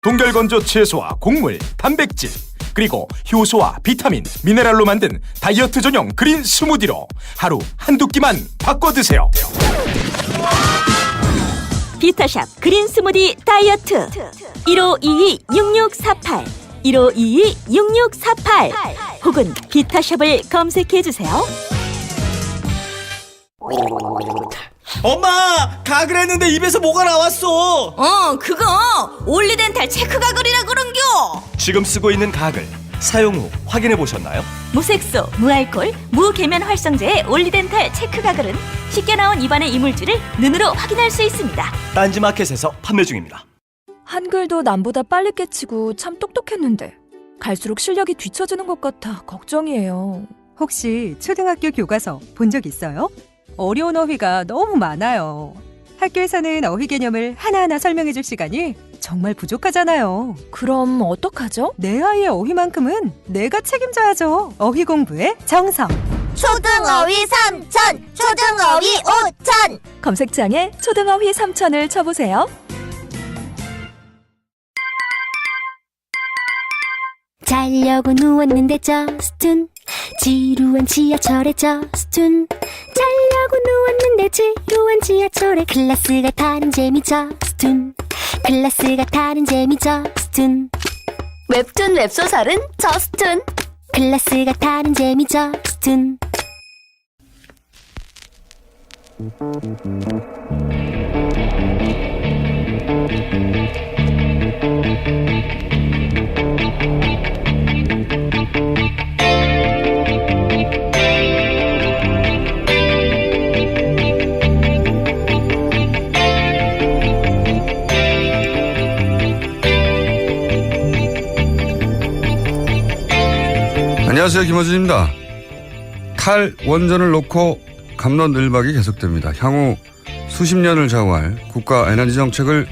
동결건조 채소와 곡물, 단백질, 그리고 효소와 비타민, 미네랄로 만든 다이어트 전용 그린 스무디로 하루 한두 끼만 바꿔 드세요. 비타샵 그린 스무디 다이어트 1522-6648 1522-6648 혹은 비타샵을 검색해주세요. 엄마! 가글 했는데 입에서 뭐가 나왔어! 그거 올리덴탈 체크 가글이라 그런겨. 지금 쓰고 있는 가글 사용 후 확인해 보셨나요? 무색소, 무알콜, 무계면 활성제의 올리덴탈 체크 가글은 쉽게 나온 입안의 이물질을 눈으로 확인할 수 있습니다. 딴지마켓에서 판매 중입니다. 한글도 남보다 빨리 깨치고 참 똑똑했는데 갈수록 실력이 뒤처지는 것 같아 걱정이에요. 혹시 초등학교 교과서 본 적 있어요? 어려운 어휘가 너무 많아요. 학교에서는 어휘 개념을 하나하나 설명해 줄 시간이 정말 부족하잖아요. 그럼 어떡하죠? 내 아이의 어휘만큼은 내가 책임져야죠. 어휘 공부의 정성. 초등어휘 3천, 초등어휘 5천. 검색창에 초등어휘 3천을 쳐보세요. 자려고 누웠는데 저스툰 지루한 지하철에 저스툰 자려고 누웠는데 지루한 지하철에 클래스가 타는 재미 저스툰 클래스가 타는 재미 저스툰 웹툰 웹소설은 저스툰 클래스가 타는 재미 저스툰. 안녕하세요, 김어준입니다. 탈원전을 놓고 갑론을박이 계속됩니다. 향후 수십 년을 좌우할 국가 에너지 정책을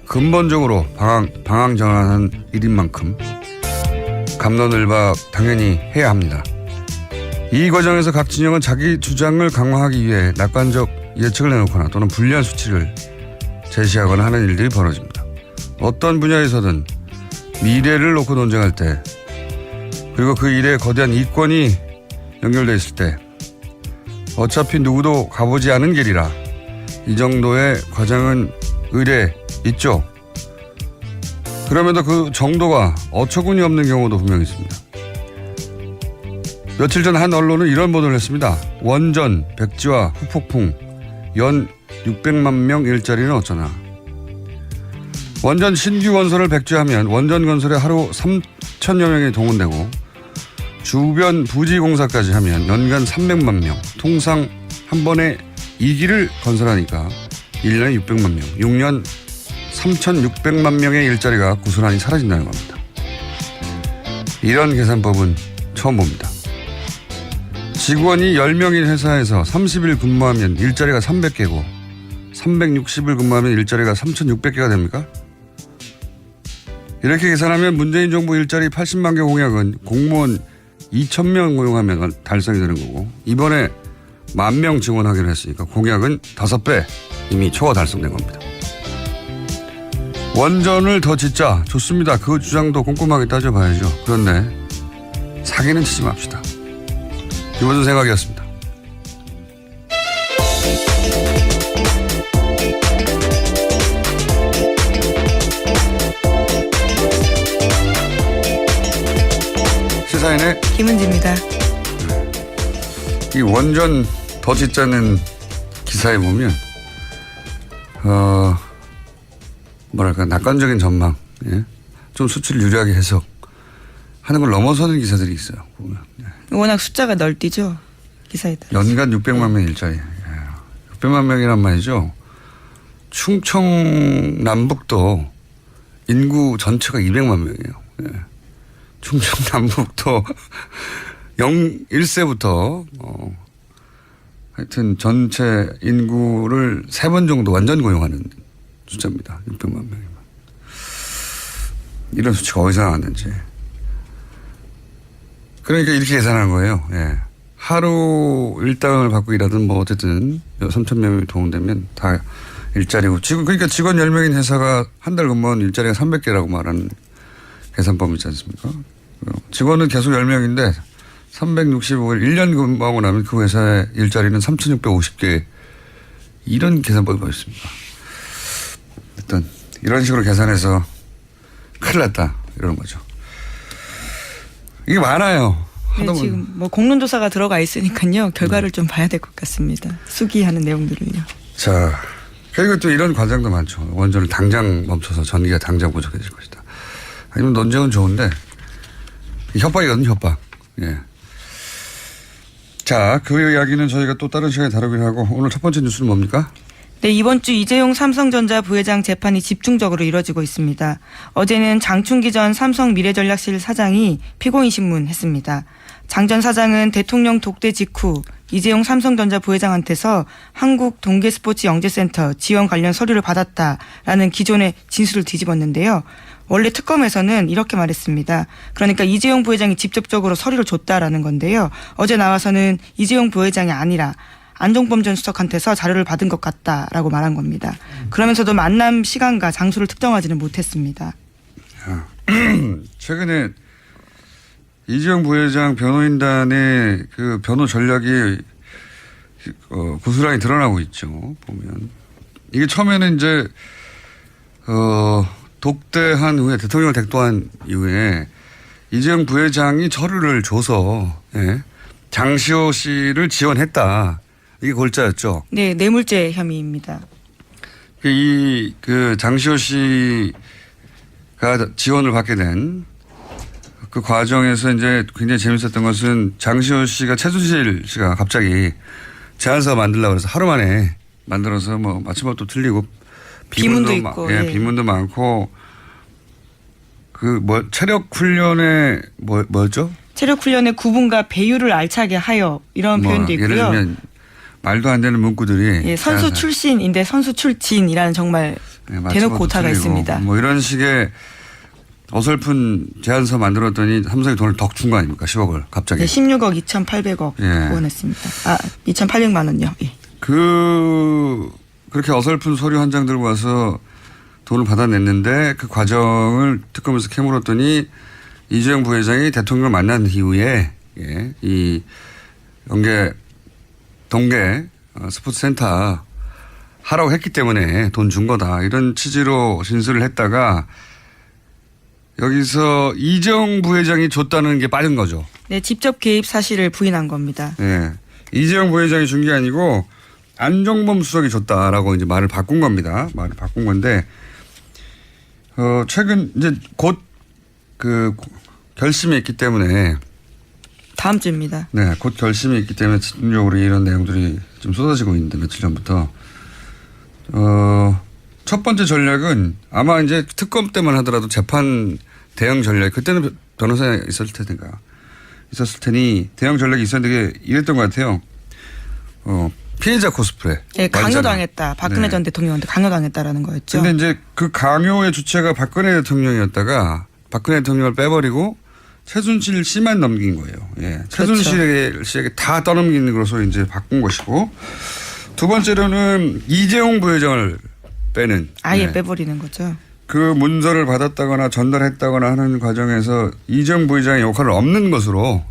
근본적으로 방향 전환한 일인 만큼 갑론을박 당연히 해야 합니다. 이 과정에서 각 진영은 자기 주장을 강화하기 위해 낙관적 예측을 내놓거나 또는 불리한 수치를 제시하거나 하는 일들이 벌어집니다. 어떤 분야에서든 미래를 놓고 논쟁할 때 그리고 그 일에 거대한 이권이 연결되어 있을 때 어차피 누구도 가보지 않은 길이라 이 정도의 과정은 의례 있죠. 그럼에도 그 정도가 어처구니 없는 경우도 분명히 있습니다. 며칠 전 한 언론은 이런 보도를 했습니다. 원전, 백지화, 후폭풍, 연 600만 명 일자리는 어쩌나. 원전 신규 건설을 백지화하면 원전 건설에 하루 3천여 명이 동원되고 주변 부지 공사까지 하면 연간 300만 명, 통상 한 번에 2기를 건설하니까 1년에 600만 명, 6년 3,600만 명의 일자리가 고스란히 사라진다는 겁니다. 이런 계산법은 처음 봅니다. 직원이 10명인 회사에서 30일 근무하면 일자리가 300개고 360일 근무하면 일자리가 3,600개가 됩니까? 이렇게 계산하면 문재인 정부 일자리 80만 개 공약은 공무원 2,000명 고용하면 달성이 되는 거고 이번에 10,000명 지원하기로 했으니까 공약은 5배 이미 초과 달성된 겁니다. 원전을 더 짓자 좋습니다. 그 주장도 꼼꼼하게 따져봐야죠. 그런데 사기는 치지 맙시다. 김어준 생각이었습니다. 시사인의 김은지입니다. 이 원전 더 짓자는 기사에 보면 뭐랄까 낙관적인 전망, 예? 좀 수치를 유리하게 해석하는 걸 넘어서는 기사들이 있어요. 보면. 예. 워낙 숫자가 널뛰죠. 기사에 따라. 연간 600만 명 일자리. 예. 600만 명이란 말이죠. 충청 남북도 인구 전체가 200만 명이에요. 예. 충청 남북도 1세부터 하여튼 전체 인구를 3번 정도 완전 고용하는 숫자입니다. 600만 명이면. 이런 수치가 어디서 나왔는지. 그러니까 이렇게 계산한 거예요. 예. 하루 일당을 받고 일하든 뭐 어쨌든 3,000명이 동원되면 다 일자리고 지금 그러니까 직원 10명인 회사가 한 달 근무하는 일자리가 300개라고 말하는 계산법이 있지 않습니까? 직원은 계속 10명인데 365일 1년 근무하고 나면 그 회사의 일자리는 3,650개 이런 계산법이 있습니다. 일단 이런 식으로 계산해서 큰일 났다 이러는 거죠. 이게 많아요. 네, 지금 뭐 공론조사가 들어가 있으니까요. 결과를 좀 봐야 될 것 같습니다. 수기하는 내용들을요. 자, 그리고 또 이런 과정도 많죠. 원전을 당장 멈춰서 전기가 당장 부족해질 것이다. 아니면 논쟁은 좋은데 협박이거든요, 협박. 예. 자, 그 이야기는 저희가 또 다른 시간에 다루기로 하고 오늘 첫 번째 뉴스는 뭡니까? 네, 이번 주 이재용 삼성전자 부회장 재판이 집중적으로 이뤄지고 있습니다. 어제는 장충기 전 삼성 미래전략실 사장이 피고인 신문했습니다. 장 전 사장은 대통령 독대 직후 이재용 삼성전자 부회장한테서 한국 동계스포츠영재센터 지원 관련 서류를 받았다라는 기존의 진술을 뒤집었는데요. 원래 특검에서는 이렇게 말했습니다. 그러니까 이재용 부회장이 직접적으로 서류를 줬다라는 건데요. 어제 나와서는 이재용 부회장이 아니라 안종범 전 수석한테서 자료를 받은 것 같다라고 말한 겁니다. 그러면서도 만남 시간과 장소를 특정하지는 못했습니다. 최근에 이재용 부회장 변호인단의 그 변호 전략이 고스란히 드러나고 있죠. 보면 이게 처음에는 이제 독대한 후에 대통령을 댁도한 이후에 이재용 부회장이 서류를 줘서 예, 장시호 씨를 지원했다. 이게 골자였죠. 네, 뇌물죄 혐의입니다. 그 장시호 씨가 지원을 받게 된 그 과정에서 이제 굉장히 재밌었던 것은 장시호 씨가 최순실 씨가 갑자기 제안서 만들려고 해서 하루 만에 만들어서 뭐 마침법도 틀리고 비문도 있고 예, 비문도 많고 그 뭐 체력 훈련에 뭐였죠? 체력 훈련의 구분과 배율을 알차게 하여 이런 표현도 있고요. 예를 들면 말도 안 되는 문구들이 예, 선수 출신인데 선수 출진이라는 정말 대놓고 오타가 있습니다. 뭐 이런 식의 어설픈 제안서 만들었더니 삼성이 돈을 덕 준 거 아닙니까? 10억을 갑자기. 네, 16억 2,800억 예. 후원했습니다. 2,800만 원요. 예. 그렇게 어설픈 서류 한 장 들고 와서 돈을 받아냈는데 그 과정을 특검에서 캐물었더니 이재용 부회장이 대통령을 만난 이후에 예, 이 동계 스포츠센터 하라고 했기 때문에 돈 준 거다. 이런 취지로 진술을 했다가 여기서 이재용 부회장이 줬다는 게 빠진 거죠. 네, 직접 개입 사실을 부인한 겁니다. 네. 이재용 부회장이 준 게 아니고 안종범 수석이 줬다라고 이제 말을 바꾼 겁니다. 말을 바꾼 건데, 최근 이제 곧 그 결심이 있기 때문에. 다음 주입니다. 네. 곧 결심이 있기 때문에 집중적으로 이런 내용들이 좀 쏟아지고 있는데 며칠 전부터. 첫 번째 전략은 아마 이제 특검 때만 하더라도 재판 대응 전략, 그때는 변호사 있었을 테니 대응 전략이 있었는데 이랬던 것 같아요. 피해자 코스프레. 네, 강요당했다. 박근혜 전 대통령한테 강요당했다라는 거였죠. 근데 이제 그 강요의 주체가 박근혜 대통령이었다가 박근혜 대통령을 빼버리고 최순실 씨만 넘긴 거예요. 예. 최순실 씨에게 다 떠넘기는 것으로 이제 바꾼 것이고, 두 번째로는 이재용 부회장을 빼는. 아예 네. 빼버리는 거죠. 그 문서를 받았다거나 전달했다거나 하는 과정에서 이재용 부회장의 역할을 없는 것으로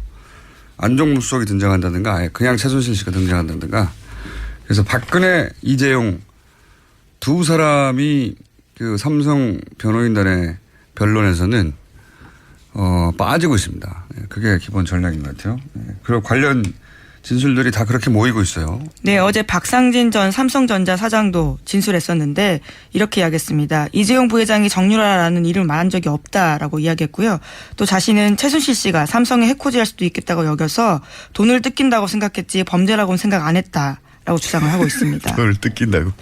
안종범 수석이 등장한다든가 아예 그냥 최순실 씨가 등장한다든가. 그래서 박근혜, 이재용 두 사람이 그 삼성 변호인단의 변론에서는 빠지고 있습니다. 그게 기본 전략인 것 같아요. 그리고 관련 진술들이 다 그렇게 모이고 있어요. 네, 어제 박상진 전 삼성전자 사장도 진술했었는데 이렇게 이야기했습니다. 이재용 부회장이 정유라라는 이름을 말한 적이 없다라고 이야기했고요. 또 자신은 최순실 씨가 삼성에 해코지할 수도 있겠다고 여겨서 돈을 뜯긴다고 생각했지 범죄라고는 생각 안 했다라고 주장을 하고 있습니다. 돈을 뜯긴다고.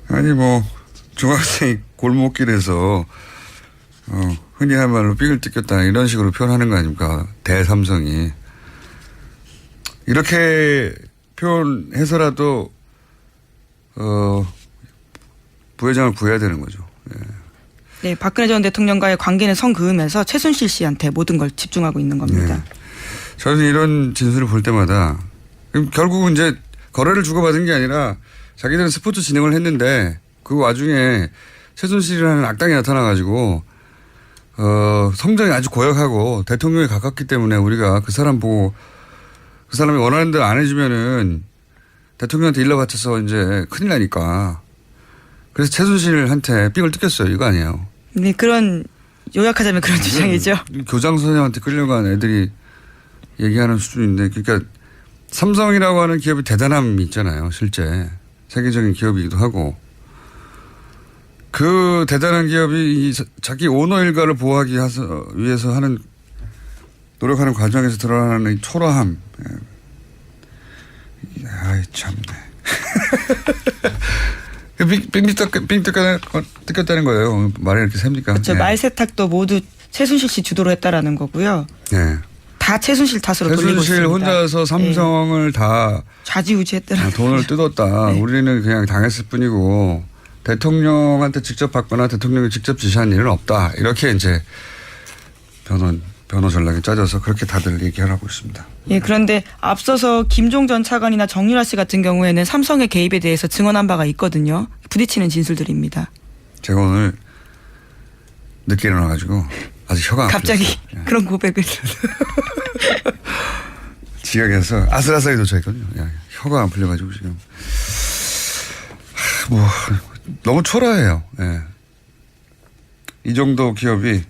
아니 뭐 중학생이 골목길에서 흔히 할 말로 삥을 뜯겼다 이런 식으로 표현하는 거 아닙니까? 대삼성이. 이렇게 표현해서라도 부회장을 구해야 되는 거죠. 예. 네, 박근혜 전 대통령과의 관계는 선 그으면서 최순실 씨한테 모든 걸 집중하고 있는 겁니다. 네. 저는 이런 진술을 볼 때마다 결국은 이제 거래를 주고받은 게 아니라 자기들은 스포츠 진행을 했는데 그 와중에 최순실이라는 악당이 나타나가지고 성장이 아주 고약하고 대통령에 가깝기 때문에 우리가 그 사람 보고 그 사람이 원하는 대로 안 해주면은 대통령한테 일러 바쳐서 이제 큰일 나니까 그래서 최순실한테 삥을 뜯겼어요. 이거 아니에요. 네, 그런 요약하자면 그런 주장이죠. 교장 선생님한테 끌려간 애들이 얘기하는 수준인데 그러니까 삼성이라고 하는 기업이 대단함이 있잖아요. 실제 세계적인 기업이기도 하고 그 대단한 기업이 자기 오너 일가를 보호하기 위해서 하는 노력하는 과정에서 드러나는 이 초라함. 아이 참네. 삥 뜯겼다는 거예요. 말이 이렇게 셉니까? 그렇죠. 네. 말 세탁도 모두 최순실 씨 주도로 했다라는 거고요. 네. 다 최순실 탓으로 돌리고 있습니다. 최순실 혼자서 삼성을 다 좌지우지했다는 돈을 뜯었다. 네. 우리는 그냥 당했을 뿐이고 대통령한테 직접 받거나 대통령이 직접 지시한 일은 없다. 이렇게 이제 변호 전략이 짜져서 그렇게 다들 얘기하고 있습니다. 예, 그런데 앞서서 김종 전 차관이나 정유라 씨 같은 경우에는 삼성의 개입에 대해서 증언한 바가 있거든요. 부딪히는 진술들입니다. 제가 오늘 늦게 일어나가지고 아직 혀가 안 갑자기 풀렸어요. 그런 고백을. 지각해서 아슬아슬하게 도착했거든요. 혀가 안 풀려가지고 지금 너무 초라해요. 예. 이 정도 기업이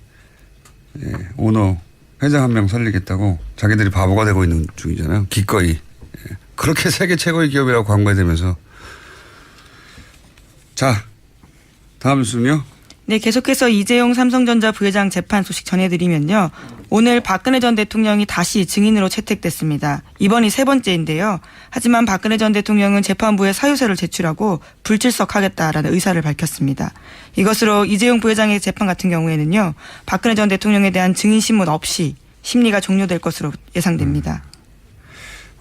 오너 회장 한 명 살리겠다고 자기들이 바보가 되고 있는 중이잖아요. 기꺼이. 예. 그렇게 세계 최고의 기업이라고 광고해대면서 자 다음 뉴스는요. 네, 계속해서 이재용 삼성전자 부회장 재판 소식 전해드리면요. 오늘 박근혜 전 대통령이 다시 증인으로 채택됐습니다. 이번이 세 번째인데요. 하지만 박근혜 전 대통령은 재판부에 사유서를 제출하고 불출석하겠다라는 의사를 밝혔습니다. 이것으로 이재용 부회장의 재판 같은 경우에는요. 박근혜 전 대통령에 대한 증인 신문 없이 심리가 종료될 것으로 예상됩니다.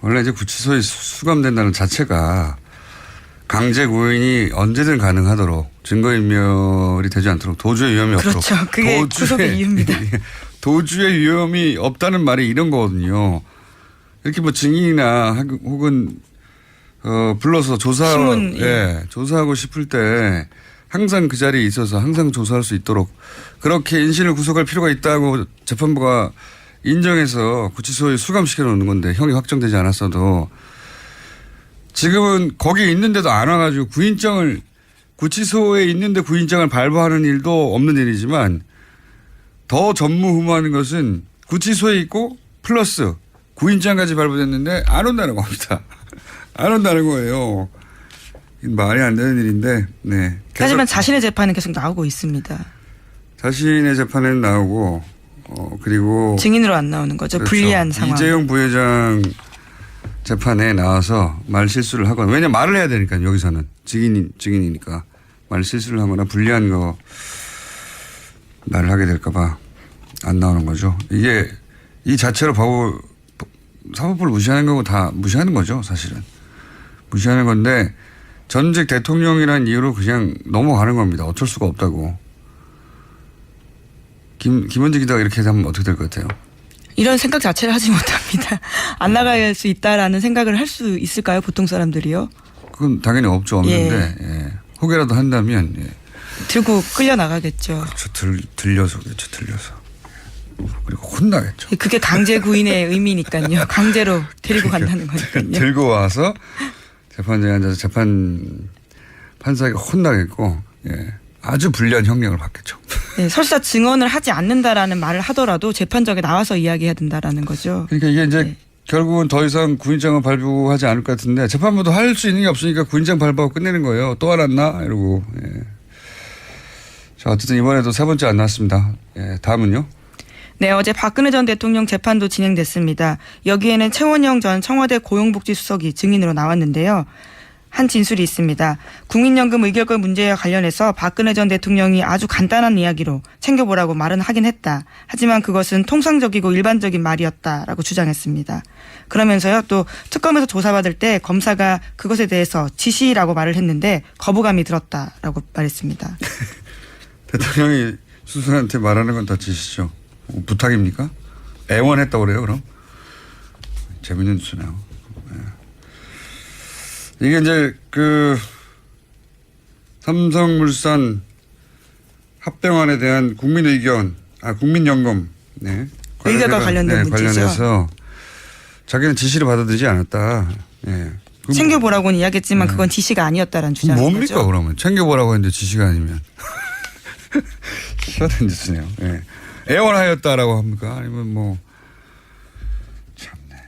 원래 이제 구치소에 수감된다는 자체가 강제 구인이 언제든 가능하도록 증거인멸이 되지 않도록 도주의 위험이 없도록. 그렇죠. 그게 구속의 이유입니다. 도주의 위험이 없다는 말이 이런 거거든요. 이렇게 뭐 증인이나 혹은 불러서 신문, 조사하고 싶을 때 항상 그 자리에 있어서 항상 조사할 수 있도록 그렇게 인신을 구속할 필요가 있다고 재판부가 인정해서 구치소에 수감시켜 놓는 건데 형이 확정되지 않았어도 지금은 거기 있는데도 안 와가지고 구치소에 있는데 구인장을 발부하는 일도 없는 일이지만 더 전무후무하는 것은 구치소에 있고 플러스 구인장까지 발부됐는데 안 온다는 겁니다. 안 온다는 거예요. 말이 안 되는 일인데, 네. 하지만 자신의 재판은 계속 나오고 있습니다. 자신의 재판은 나오고, 그리고. 증인으로 안 나오는 거죠. 그렇죠. 불리한 상황. 이재용 부회장 재판에 나와서 말 실수를 하거나, 왜냐면 말을 해야 되니까 여기서는. 증인이니까. 말 실수를 하거나 불리한 거 말을 하게 될까봐 안 나오는 거죠. 이게 이 자체로 사법부를 무시하는 거고 다 무시하는 거죠, 사실은. 무시하는 건데 전직 대통령이라는 이유로 그냥 넘어가는 겁니다. 어쩔 수가 없다고. 김원직 기자가 이렇게 하면 어떻게 될 것 같아요? 이런 생각 자체를 하지 못합니다. 안 나갈 수 있다라는 생각을 할 수 있을까요? 보통 사람들이요? 그건 당연히 없는데 예. 혹여라도 한다면 들고 끌려 나가겠죠. 그렇죠. 들려서 그리고 혼나겠죠. 그게 강제 구인의 의미니까요. 강제로 데리고 간다는 거니까요. 들고 와서 재판장에 앉아서 판사에게 혼나겠고 아주 불리한 형량을 받겠죠. 네, 설사 증언을 하지 않는다라는 말을 하더라도 재판정에 나와서 이야기해야 된다라는 거죠. 그러니까 이게 이제 결국은 더 이상 구인장을 발부하지 않을 것 같은데 재판부도 할 수 있는 게 없으니까 구인장 발부하고 끝내는 거예요. 또 안 왔나? 이러고. 자, 어쨌든 이번에도 세 번째 안 나왔습니다. 다음은요? 네, 어제 박근혜 전 대통령 재판도 진행됐습니다. 여기에는 최원영 전 청와대 고용복지수석이 증인으로 나왔는데요. 한 진술이 있습니다. 국민연금 의결권 문제와 관련해서 박근혜 전 대통령이 아주 간단한 이야기로 챙겨보라고 말은 하긴 했다. 하지만 그것은 통상적이고 일반적인 말이었다라고 주장했습니다. 그러면서요, 또 특검에서 조사받을 때 검사가 그것에 대해서 지시라고 말을 했는데 거부감이 들었다라고 말했습니다. 대통령이 수석한테 말하는 건 다 지시죠. 부탁입니까? 애원했다고 그래요, 그럼? 재밌는 뉴스네요. 이게 이제 그 삼성물산 합병안에 대한 국민 의견, 국민연금, 네. 의결과 관련된 문제죠. 관련해서 자기는 지시를 받아들이지 않았다. 네. 챙겨보라고는 이야기했지만 그건 지시가 아니었다라는 주장인 뭡니까 거죠. 그러면 챙겨보라고 했는데 지시가 아니면 희한한 짓이네요. 네. 애원하였다라고 합니까? 아니면 뭐 참네.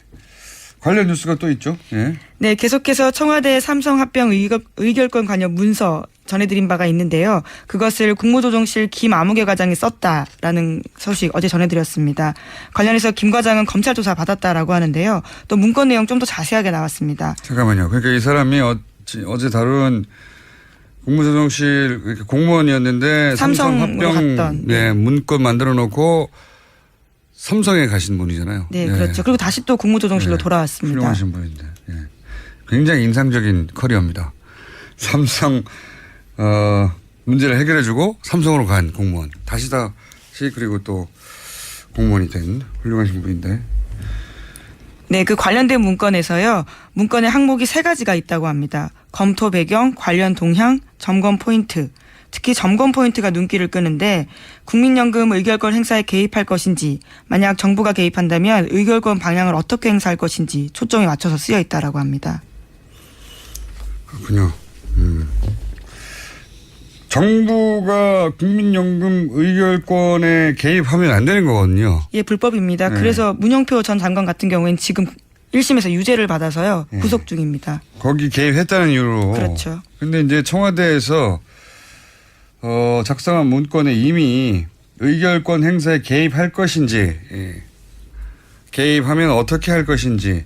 관련 뉴스가 또 있죠. 네. 네, 계속해서 청와대 삼성 합병 의결권 관련 문서 전해드린 바가 있는데요. 그것을 국무조정실 김아무개 과장이 썼다라는 소식 어제 전해드렸습니다. 관련해서 김 과장은 검찰 조사 받았다라고 하는데요. 또 문건 내용 좀 더 자세하게 나왔습니다. 잠깐만요. 그러니까 이 사람이 어제 다룬 국무조정실 공무원이었는데 삼성 합병 네, 문건 만들어 놓고 삼성에 가신 분이잖아요. 네, 그렇죠. 그리고 다시 또 국무조정실로 돌아왔습니다. 훌륭하신 분인데. 예. 굉장히 인상적인 커리어입니다. 삼성 문제를 해결해주고 삼성으로 간 공무원. 다시 그리고 또 공무원이 된 훌륭하신 분인데. 네, 그 관련된 문건에서요. 문건의 항목이 3가지가 있다고 합니다. 검토 배경, 관련 동향, 점검 포인트. 특히 점검 포인트가 눈길을 끄는데 국민연금 의결권 행사에 개입할 것인지 만약 정부가 개입한다면 의결권 방향을 어떻게 행사할 것인지 초점이 맞춰서 쓰여 있다라고 합니다. 그렇군요. 정부가 국민연금 의결권에 개입하면 안 되는 거거든요. 예, 불법입니다. 네. 그래서 문영표 전 장관 같은 경우에는 지금 1심에서 유죄를 받아서요. 네. 구속 중입니다. 거기 개입했다는 이유로. 그렇죠. 근데 이제 청와대에서 작성한 문건에 이미 의결권 행사에 개입할 것인지, 개입하면 어떻게 할 것인지,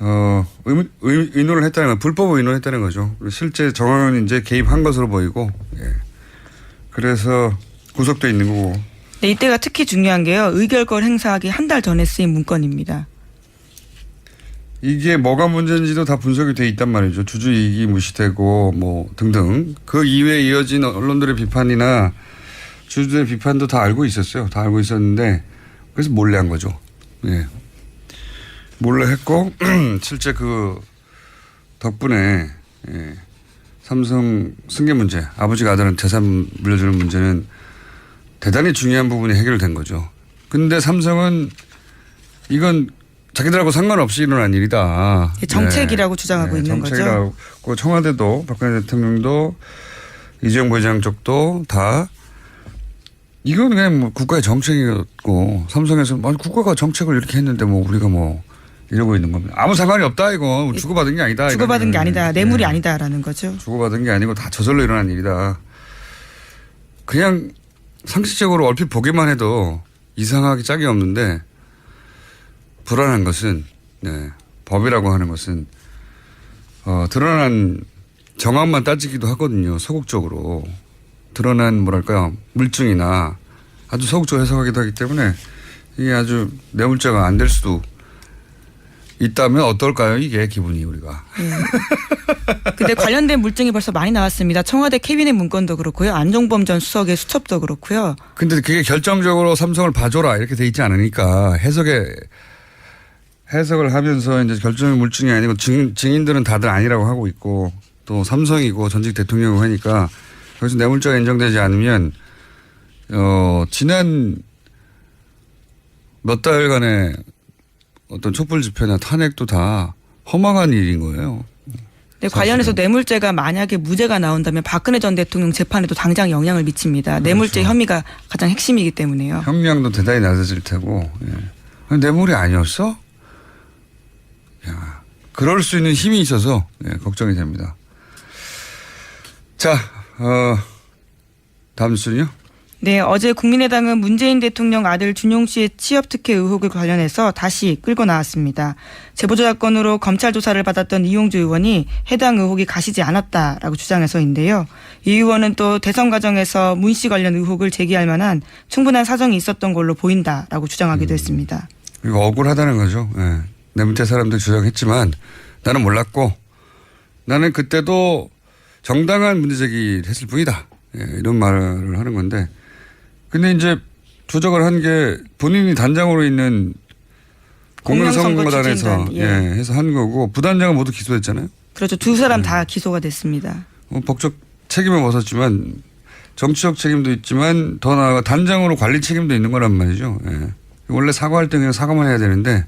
의논을 했다는 건 불법 의논을 했다는 거죠. 실제 정황은 이제 개입한 것으로 보이고, 그래서 구속돼 있는 거고. 네, 이때가 특히 중요한 게요. 의결권 행사하기 한 달 전에 쓰인 문건입니다. 이게 뭐가 문제인지도 다 분석이 돼 있단 말이죠. 주주이익이 무시되고 뭐 등등. 그 이외에 이어진 언론들의 비판이나 주주들의 비판도 다 알고 있었어요. 다 알고 있었는데 그래서 몰래 한 거죠. 예. 몰래 했고 실제 그 덕분에 삼성 승계 문제, 아버지가 아들한테 재산 물려주는 문제는 대단히 중요한 부분이 해결된 거죠. 근데 삼성은 이건 자기들하고 상관없이 일어난 일이다. 정책이라고 주장하고 있는 정책이라고. 거죠. 청와대도 박근혜 대통령도 이재용 부회장 쪽도 다 이건 그냥 뭐 국가의 정책이었고 삼성에서 국가가 정책을 이렇게 했는데 뭐 우리가 뭐 이러고 있는 겁니다. 아무 상관이 없다 이거. 주고받은 게 아니다. 주고받은 게 아니다. 뇌물이 아니다라는 거죠. 주고받은 게 아니고 다 저절로 일어난 일이다. 그냥 상식적으로 얼핏 보기만 해도 이상하기 짝이 없는데 불안한 것은 법이라고 하는 것은 드러난 정황만 따지기도 하거든요. 소극적으로 드러난 뭐랄까요 물증이나 아주 소극적으로 해석하기도 하기 때문에 이게 아주 뇌물죄가 안 될 수도 있다면 어떨까요? 이게 기분이 우리가. 근데 관련된 물증이 벌써 많이 나왔습니다. 청와대 캐비넷 문건도 그렇고요. 안종범 전 수석의 수첩도 그렇고요. 근데 그게 결정적으로 삼성을 봐줘라 이렇게 돼 있지 않으니까 해석을 하면서 이제 결정의 물증이 아니고 증인들은 다들 아니라고 하고 있고 또 삼성이고 전직 대통령이고 하니까 거기서 뇌물죄가 인정되지 않으면 지난 몇 달간의 어떤 촛불 집회나 탄핵도 다 허망한 일인 거예요. 네, 관련해서 뇌물죄가 만약에 무죄가 나온다면 박근혜 전 대통령 재판에도 당장 영향을 미칩니다. 그렇죠. 뇌물죄 혐의가 가장 핵심이기 때문에요. 형량도 대단히 낮아질 테고. 뇌물이 아니었어? 야, 그럴 수 있는 힘이 있어서 걱정이 됩니다. 자, 다음 뉴스는요? 네, 어제 국민의당은 문재인 대통령 아들 준용 씨의 취업 특혜 의혹을 관련해서 다시 끌고 나왔습니다. 제보조작건으로 검찰 조사를 받았던 이용주 의원이 해당 의혹이 가시지 않았다라고 주장해서인데요. 이 의원은 또 대선 과정에서 문 씨 관련 의혹을 제기할 만한 충분한 사정이 있었던 걸로 보인다라고 주장하기도 했습니다. 이거 억울하다는 거죠. 내 밑에 사람들 주장했지만 나는 몰랐고 나는 그때도 정당한 문제 제기를 했을 뿐이다. 이런 말을 하는 건데 근데 이제 조작을 한 게 본인이 단장으로 있는 공명선거단에서 해서 한 거고 부단장은 모두 기소했잖아요. 그렇죠. 두 사람 다 기소가 됐습니다. 법적 책임을 벗었지만 정치적 책임도 있지만 더 나아가 단장으로 관리 책임도 있는 거란 말이죠. 예. 원래 사과할 때 그냥 사과만 해야 되는데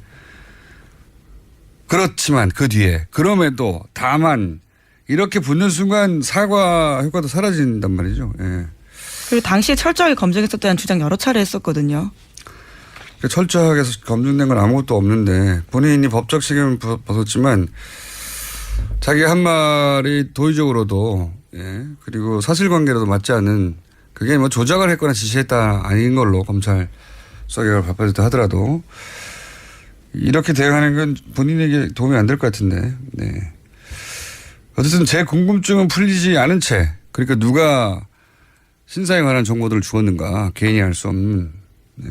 그렇지만 그 뒤에 그럼에도 다만 이렇게 붙는 순간 사과 효과도 사라진단 말이죠. 예. 그리고 당시에 철저하게 검증했었다는 주장 여러 차례 했었거든요. 철저하게 검증된 건 아무것도 없는데 본인이 법적 책임을 벗었지만 자기 한 말이 도의적으로도 예, 그리고 사실관계로도 맞지 않은 그게 뭐 조작을 했거나 지시했다 아닌 걸로 검찰 수사결과를 발표했다 하더라도 이렇게 대응하는 건 본인에게 도움이 안 될 것 같은데 네. 어쨌든 제 궁금증은 풀리지 않은 채 그러니까 누가 신사에 관한 정보들을 주었는가 개인이 알 수 없는 네.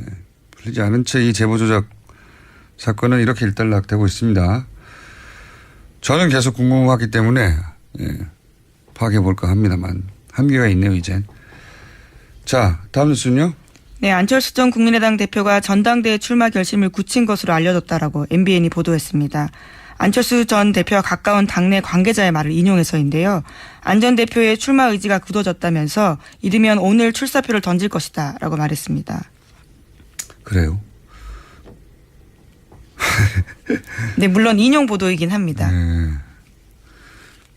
풀리지 않은 채 이 제보 조작 사건은 이렇게 일단락되고 있습니다. 저는 계속 궁금하기 때문에 예, 파악해 볼까 합니다만 한계가 있네요 이젠. 자 다음 뉴스는요. 네, 안철수 전 국민의당 대표가 전당대회 출마 결심을 굳힌 것으로 알려졌다라고 MBN이 보도했습니다. 안철수 전 대표와 가까운 당내 관계자의 말을 인용해서인데요. 안 전 대표의 출마 의지가 굳어졌다면서 이르면 오늘 출사표를 던질 것이다 라고 말했습니다. 그래요? 네, 물론 인용 보도이긴 합니다. 네.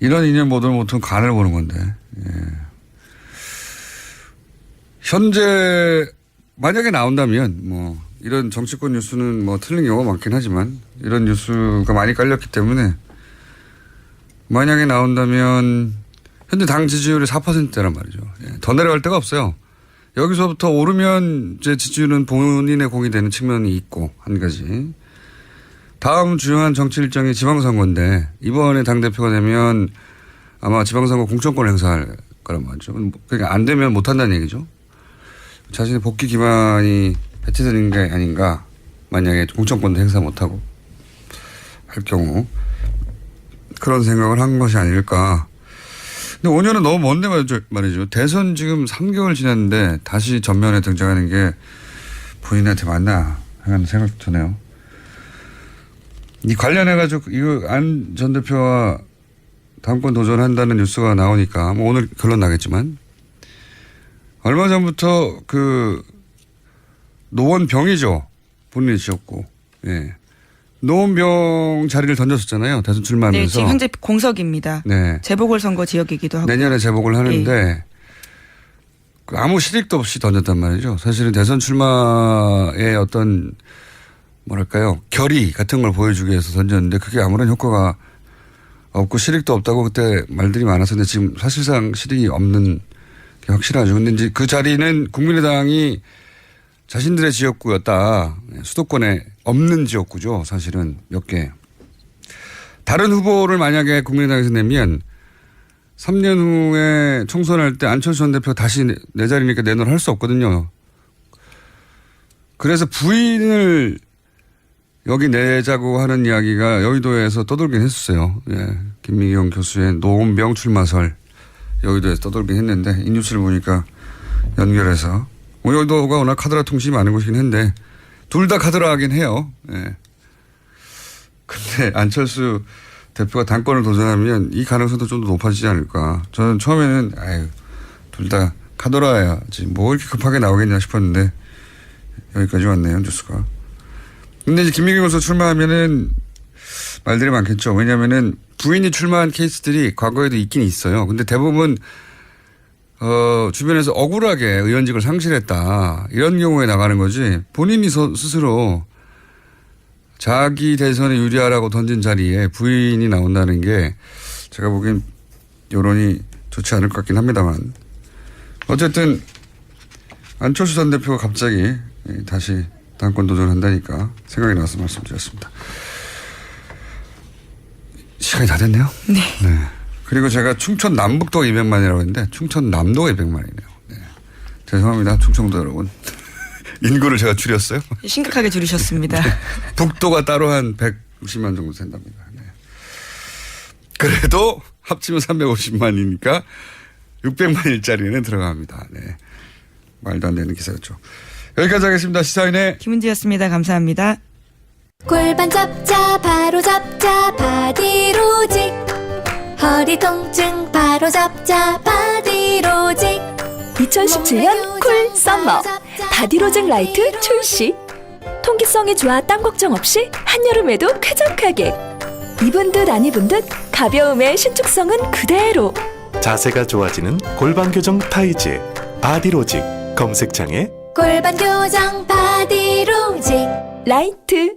이런 인연 보도는 보통 간을 보는 건데. 예. 현재 만약에 나온다면 뭐 이런 정치권 뉴스는 뭐 틀린 경우가 많긴 하지만 이런 뉴스가 많이 깔렸기 때문에 만약에 나온다면 현재 당 지지율이 4%대란 말이죠. 예. 더 내려갈 데가 없어요. 여기서부터 오르면 이제 지지율은 본인의 공이 되는 측면이 있고 한 가지. 다음 중요한 정치 일정이 지방선거인데 이번에 당대표가 되면 아마 지방선거 공천권 행사할 거란 말이죠. 그러니까 안 되면 못한다는 얘기죠. 자신의 복귀 기반이 해체되는 게 아닌가. 만약에 공천권도 행사 못하고 할 경우 그런 생각을 한 것이 아닐까. 근데 5년은 너무 먼데 말이죠. 대선 지금 3개월 지났는데 다시 전면에 등장하는 게 본인한테 맞나 하는 생각도 드네요. 이 관련해가지고 이거 안 전 대표와 당권 도전한다는 뉴스가 나오니까 뭐 오늘 결론 나겠지만 얼마 전부터 그 노원병이죠. 본인이 지었고 예. 노원병 자리를 던졌었잖아요. 대선 출마하면서. 네, 지금 현재 공석입니다. 네. 재보궐선거 지역이기도 하고. 내년에 재보궐 하는데 그 아무 실익도 없이 던졌단 말이죠. 사실은 대선 출마의 어떤 뭐랄까요 결의 같은 걸 보여주기 위해서 던졌는데 그게 아무런 효과가 없고 실익도 없다고 그때 말들이 많았었는데 지금 사실상 실익이 없는 게 확실하죠. 근데 이제 그 자리는 국민의당이 자신들의 지역구였다. 수도권에 없는 지역구죠. 사실은 몇 개. 다른 후보를 만약에 국민의당에서 내면 3년 후에 총선할 때 안철수 전 대표 다시 내 자리니까 내놓을 할 수 없거든요. 그래서 부인을 여기 내자고 하는 이야기가 여의도에서 떠돌긴 했었어요. 예. 김미경 교수의 노원병 출마설 여의도에서 떠돌긴 했는데 이 뉴스를 보니까 연결해서 여의도가 워낙 카드라 통신이 많은 곳이긴 한데 둘 다 카드라 하긴 해요. 예. 근데 안철수 대표가 당권을 도전하면 이 가능성도 좀 더 높아지지 않을까. 저는 처음에는 둘 다 카드라야지 뭐 이렇게 급하게 나오겠냐 싶었는데 여기까지 왔네요 뉴스가. 근데 이제 김미경 교수 출마하면은 말들이 많겠죠. 왜냐면은 부인이 출마한 케이스들이 과거에도 있긴 있어요. 근데 대부분 주변에서 억울하게 의원직을 상실했다. 이런 경우에 나가는 거지. 본인이 스스로 자기 대선에 유리하라고 던진 자리에 부인이 나온다는 게 제가 보기엔 여론이 좋지 않을 것 같긴 합니다만. 어쨌든 안철수 전 대표가 갑자기 다시 당권 도전한다니까 생각이 나서 말씀드렸습니다. 시간이 다 됐네요. 네. 네. 그리고 제가 충청 남북도가 200만이라고 했는데 충청 남도가 200만이네요. 네. 죄송합니다. 충청도 여러분. 인구를 제가 줄였어요. 심각하게 줄이셨습니다. 북도가 따로 한 160만 정도 된답니다. 네. 그래도 합치면 350만이니까 600만 일자리는 들어갑니다. 네. 말도 안 되는 기사였죠. 여기까지 하겠습니다. 시사인의 김은지였습니다. 감사합니다. 골반 잡자 바로 잡자 바디로직 허리 통증 바로 잡자 바디로직. 2017년 쿨 썸머 바디로직 라이트 출시. 통기성이 좋아 땀 걱정 없이 한여름에도 쾌적하게. 입은 듯 안 입은 듯 가벼움의 신축성은 그대로. 자세가 좋아지는 골반 교정 타이즈 바디로직. 검색창에 골반 교정 바디로직. 라이트.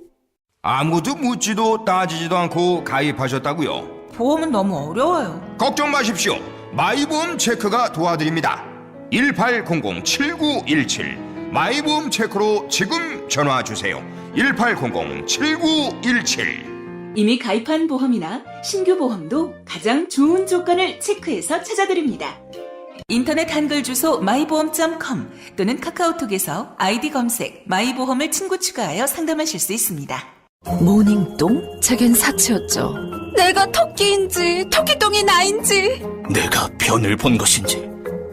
아무도 묻지도 따지지도 않고 가입하셨다고요? 보험은 너무 어려워요. 걱정 마십시오. 마이보험 체크가 도와드립니다. 1800-7917 마이보험 체크로 지금 전화주세요. 1800-7917. 이미 가입한 보험이나 신규 보험도 가장 좋은 조건을 체크해서 찾아드립니다. 인터넷 한글 주소 마이보험.com 또는 카카오톡에서 아이디 검색 마이보험을 친구 추가하여 상담하실 수 있습니다. 모닝똥? 제겐 사치였죠. 내가 토끼인지 토끼똥이 나인지. 내가 변을 본 것인지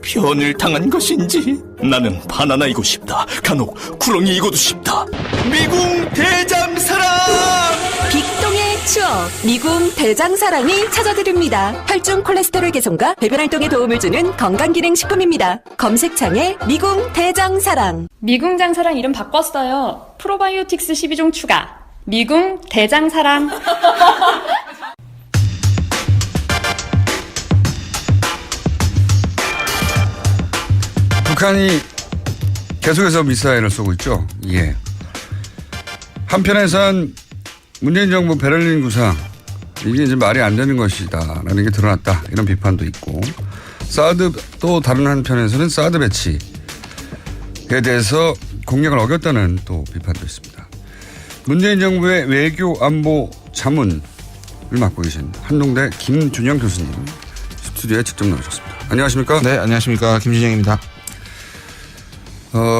변을 당한 것인지 나는 바나나이고 싶다. 간혹 구렁이이고도 싶다. 미궁 대장사랑. 빅똥의 추억 미궁 대장사랑이 찾아드립니다. 혈중 콜레스테롤 개선과 배변 활동에 도움을 주는 건강기능식품입니다. 검색창에 미궁 대장사랑. 미궁 장사랑 이름 바꿨어요. 프로바이오틱스 12종 추가. 미궁 대장사랑. 북한이 계속해서 미사일을 쏘고 있죠. 예. 한편에선 문재인 정부 베를린 구상 이게 이제 말이 안 되는 것이다라는 게 드러났다 이런 비판도 있고 사드 또 다른 한편에서는 사드 배치에 대해서 공약을 어겼다는 또 비판도 있습니다. 문재인 정부의 외교 안보 자문을 맡고 계신 한동대 김준영 교수님 스튜디오에 직접 나오셨습니다. 안녕하십니까? 네, 안녕하십니까. 김준영입니다.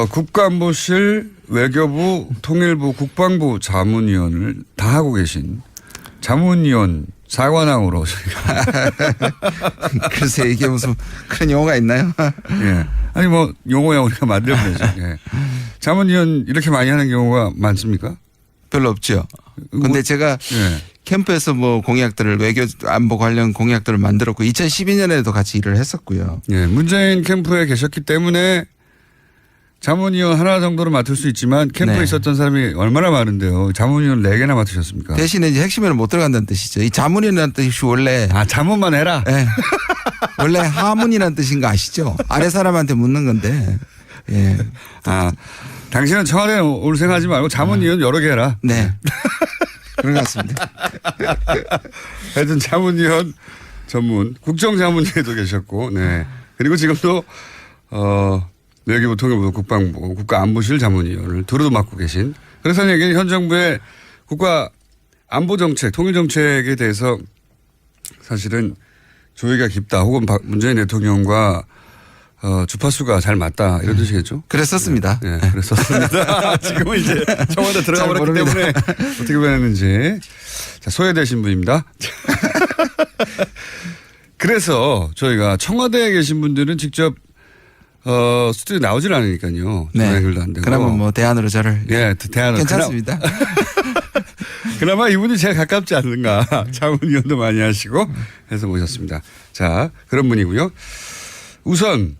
국가안보실, 외교부, 통일부, 국방부 자문위원을 다 하고 계신 자문위원 4관왕으로 글쎄 이게 무슨 그런 용어가 있나요? 예. 아니 뭐 용어야 우리가 만들면 되죠. 예. 자문위원 이렇게 많이 하는 경우가 많습니까? 별로 없죠. 근데 제가 캠프에서 뭐 공약들을 외교 안보 관련 공약들을 만들었고 2012년에도 같이 일을 했었고요. 예. 문재인 캠프에 계셨기 때문에 자문위원 하나 정도로 맡을 수 있지만 캠프에 있었던 사람이 얼마나 많은데요. 자문위원 4개나 맡으셨습니까? 대신에 이제 핵심에는 못 들어간다는 뜻이죠. 이 자문이라는 뜻이 원래 자문만 해라. 네. 원래 하문이라는 뜻인 거 아시죠? 아래 사람한테 묻는 건데. 예. 당신은 청와대에 올 생각하지 말고 자문위원 여러 개 해라. 네. 그런 것 같습니다. 하여튼 자문위원 전문 국정자문위에도 계셨고, 네. 그리고 지금도 외교부, 통일부, 국방부, 국가안보실 자문위원을 두루도 맡고 계신. 그래서 얘기는 현 정부의 국가안보정책, 통일정책에 대해서 사실은 조예가 깊다. 혹은 문재인 대통령과 주파수가 잘 맞다. 이런 뜻이겠죠? 그랬었습니다. 네, 그랬었습니다. 지금은 이제 청와대 들어가 버렸기 때문에 어떻게 변했는지. 자, 소외되신 분입니다. 그래서 저희가 청와대에 계신 분들은 직접 스튜디오에 나오질 않으니까요. 네. 연결도 안 되고. 그러면 뭐 대안으로 저를. 예, 대안으로. 괜찮습니다. 그나마 이분이 제일 가깝지 않는가. 자문위원도 많이 하시고 해서 모셨습니다. 자, 그런 분이고요. 우선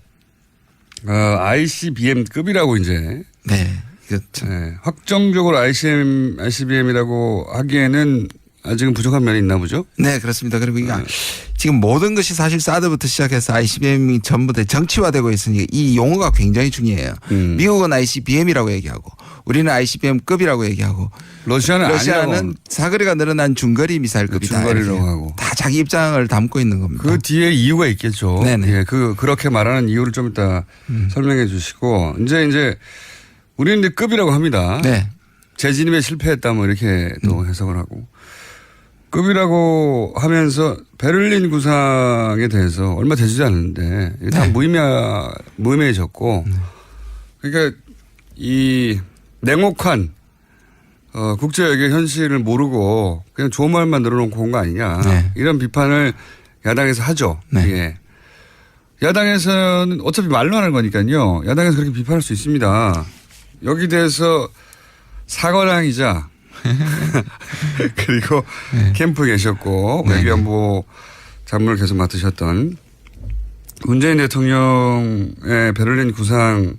ICBM급이라고 이제. 네. 그렇죠. 네, 확정적으로 ICBM이라고 하기에는 아직은 부족한 면이 있나 보죠? 네, 그렇습니다. 그리고 이게 지금 모든 것이 사실 사드부터 시작해서 ICBM이 전부 다 정치화되고 있으니 이 용어가 굉장히 중요해요. 미국은 ICBM이라고 얘기하고 우리는 ICBM급이라고 얘기하고 러시아는 사거리가 늘어난 중거리 미사일급이다. 중거리라고 하고. 다 자기 입장을 담고 있는 겁니다. 그 뒤에 이유가 있겠죠. 네네. 예, 그렇게 말하는 이유를 좀 이따 설명해 주시고 이제 우리는 이제 급이라고 합니다. 네. 재진입에 실패했다 뭐 이렇게 또 해석을 하고. 급이라고 하면서 베를린 구상에 대해서 얼마 되지 않는데 다 무의미해졌고 그러니까 이 냉혹한 국제외교 현실을 모르고 그냥 좋은 말만 늘어놓고 온 거 아니냐 이런 비판을 야당에서 하죠. 예. 야당에서는 어차피 말로 하는 거니까요. 야당에서 그렇게 비판할 수 있습니다. 여기 대해서 사관왕이자 그리고 캠프에 계셨고 외교안보 장문을 계속 맡으셨던 문재인 대통령의 베를린 구상에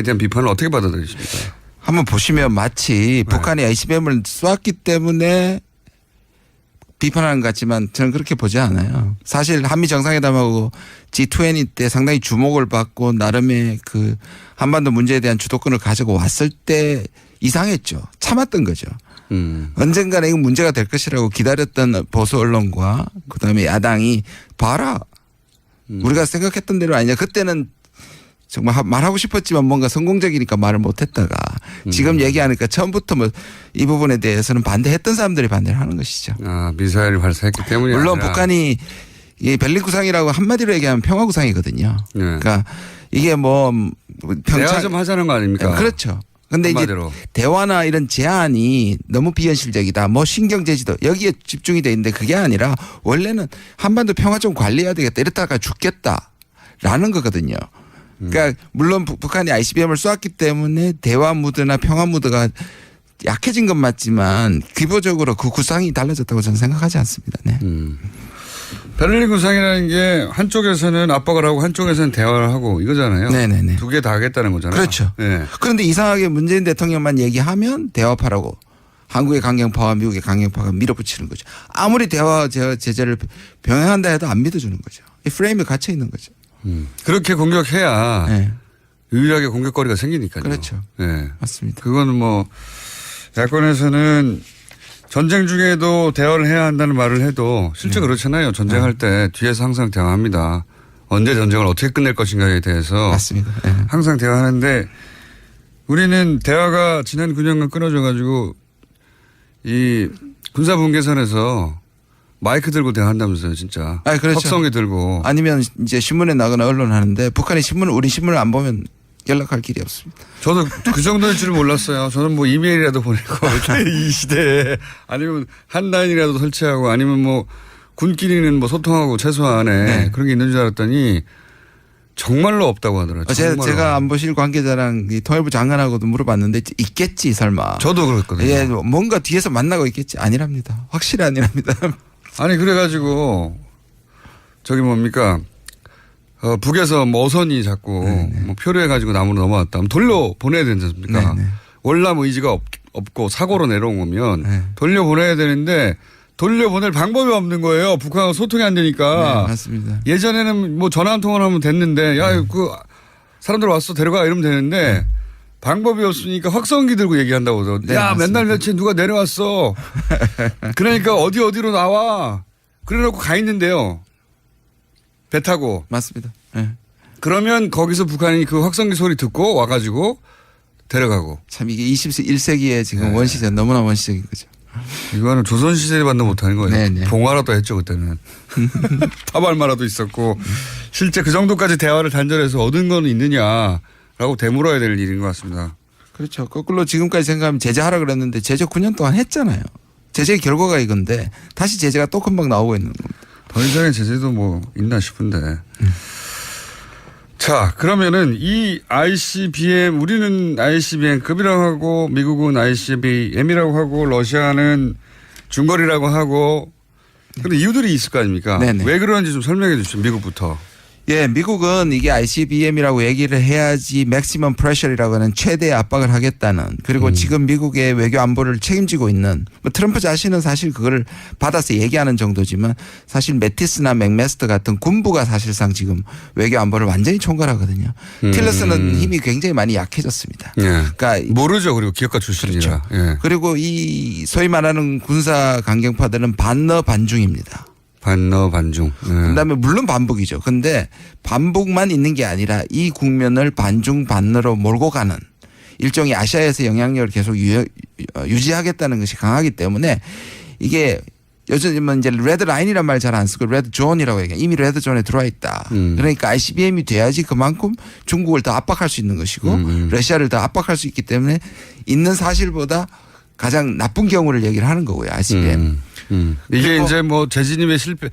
대한 비판을 어떻게 받아들이십니까? 한번 보시면 마치 북한이 ICBM을 쏘았기 때문에 비판하는 것 같지만 저는 그렇게 보지 않아요. 사실 한미 정상회담하고 G20 때 상당히 주목을 받고 나름의 그 한반도 문제에 대한 주도권을 가지고 왔을 때 이상했죠. 참았던 거죠. 언젠가는 이거 문제가 될 것이라고 기다렸던 보수 언론과 그다음에 야당이 봐라. 우리가 생각했던 대로 아니냐. 그때는 정말 말하고 싶었지만 뭔가 성공적이니까 말을 못했다가 지금 얘기하니까 처음부터 뭐 이 부분에 대해서는 반대했던 사람들이 반대를 하는 것이죠. 아, 미사일을 발사했기 때문이 물론 아니라. 북한이 이 베를린 구상이라고 한마디로 얘기하면 평화 구상이거든요. 네. 그러니까 이게 뭐 대화 좀 하자는 거 아닙니까? 그렇죠. 근데 한마디로. 이제 대화나 이런 제안이 너무 비현실적이다. 뭐 신경제지도 여기에 집중이 돼 있는데 그게 아니라 원래는 한반도 평화 좀 관리해야 되겠다. 이랬다가 죽겠다라는 거거든요. 그러니까 물론 북한이 ICBM을 쏘았기 때문에 대화 무드나 평화 무드가 약해진 건 맞지만 기본적으로 그 구상이 달라졌다고 저는 생각하지 않습니다. 네. 베를린 구상이라는 게 한쪽에서는 압박을 하고 한쪽에서는 대화를 하고 이거잖아요. 네네네. 두 개 다 하겠다는 거잖아요. 그렇죠. 네. 그런데 이상하게 문재인 대통령만 얘기하면 대화파라고 한국의 강경파와 미국의 강경파가 밀어붙이는 거죠. 아무리 대화 제재를 병행한다 해도 안 믿어주는 거죠. 이 프레임에 갇혀 있는 거죠. 그렇게 공격해야 네. 유일하게 공격거리가 생기니까요. 그렇죠. 네. 맞습니다. 그건 뭐 야권에서는 전쟁 중에도 대화를 해야 한다는 말을 해도 실제 그렇잖아요. 전쟁할 때 뒤에서 항상 대화합니다. 언제 전쟁을 어떻게 끝낼 것인가에 대해서 맞습니다. 네. 항상 대화하는데 우리는 대화가 지난 9년간 끊어져 가지고 이 군사분계선에서 마이크 들고 대화한다면서요, 진짜. 아니, 그렇죠. 확성기 들고. 아니면 이제 신문에 나거나 언론 하는데 북한이 우리 신문을 안 보면 연락할 길이 없습니다. 저도 그 정도일 줄은 몰랐어요. 저는 뭐 이메일이라도 보내고 이 시대에 아니면 한라인이라도 설치하고 아니면 뭐 군끼리는 뭐 소통하고 최소한에 네. 그런 게 있는 줄 알았더니 정말로 없다고 하더라고요. 제가 안보실 관계자랑 이 통일부 장관하고도 물어봤는데 있겠지 설마. 저도 그랬거든요. 예, 뭔가 뒤에서 만나고 있겠지. 아니랍니다. 확실히 아니랍니다. 아니 그래가지고 저기 뭡니까 북에서 뭐 어선이 자꾸 뭐 표류해가지고 남으로 넘어왔다. 그럼 돌려 보내야 되지 않습니까? 월남 의지가 없고 사고로 내려온 거면 돌려 보내야 되는데 돌려 보낼 방법이 없는 거예요. 북한하고 소통이 안 되니까. 네, 맞습니다. 예전에는 뭐 전화 한 통화를 하면 됐는데 야 그 사람들 왔어 데려가 이러면 되는데 방법이 없으니까 확성기 들고 얘기한다고. 네, 야 맞습니다. 맨날 며칠 누가 내려왔어. 그러니까 어디로 나와. 그래놓고 가 있는데요. 배 타고. 맞습니다. 네. 그러면 거기서 북한이 그 확성기 소리 듣고 와가지고 데려가고. 참 이게 21세기에 지금 원시적 너무나 원시적인 거죠. 이거는 조선시대에 반도 못하는 거예요. 네네. 봉화라도 했죠 그때는. 타발마라도 있었고 실제 그 정도까지 대화를 단절해서 얻은 건 있느냐라고 되물어야 될 일인 것 같습니다. 그렇죠. 거꾸로 지금까지 생각하면 제재하라 그랬는데 제재 9년 동안 했잖아요. 제재의 결과가 이건데 다시 제재가 또 금방 나오고 있는 겁니다. 더 이상의 제재도 뭐 있나 싶은데. 자, 그러면은 이 ICBM, 우리는 ICBM급이라고 하고 미국은 ICBM이라고 하고 러시아는 중거리라고 하고 그런 이유들이 있을 거 아닙니까? 네네. 왜 그런지 좀 설명해 주시죠. 미국부터. 예, 미국은 이게 ICBM이라고 얘기를 해야지 맥시멈 프레셔이라고 하는 최대 압박을 하겠다는 그리고 지금 미국의 외교 안보를 책임지고 있는 뭐 트럼프 자신은 사실 그거를 받아서 얘기하는 정도지만 사실 매티스나 맥메스터 같은 군부가 사실상 지금 외교 안보를 완전히 총괄하거든요. 틸러스는 힘이 굉장히 많이 약해졌습니다. 예. 그러니까 모르죠. 그리고 기업가 출신이라. 그렇죠. 예. 그리고 이 소위 말하는 군사 강경파들은 반너 반중입니다. 반너 반중. 예. 그다음에 물론 반북이죠. 근데 반북만 있는 게 아니라 이 국면을 반중 반너로 몰고 가는 일종의 아시아에서 영향력을 계속 유지하겠다는 것이 강하기 때문에 이게 요즘은 이제 레드 라인이란 말 잘 안 쓰고 레드 존이라고 얘기해요. 이미 레드 존에 들어와 있다. 그러니까 ICBM이 돼야지 그만큼 중국을 더 압박할 수 있는 것이고 러시아를 더 압박할 수 있기 때문에 있는 사실보다 가장 나쁜 경우를 얘기를 하는 거고요. ICBM. 이게 이제 뭐 재진입의 실패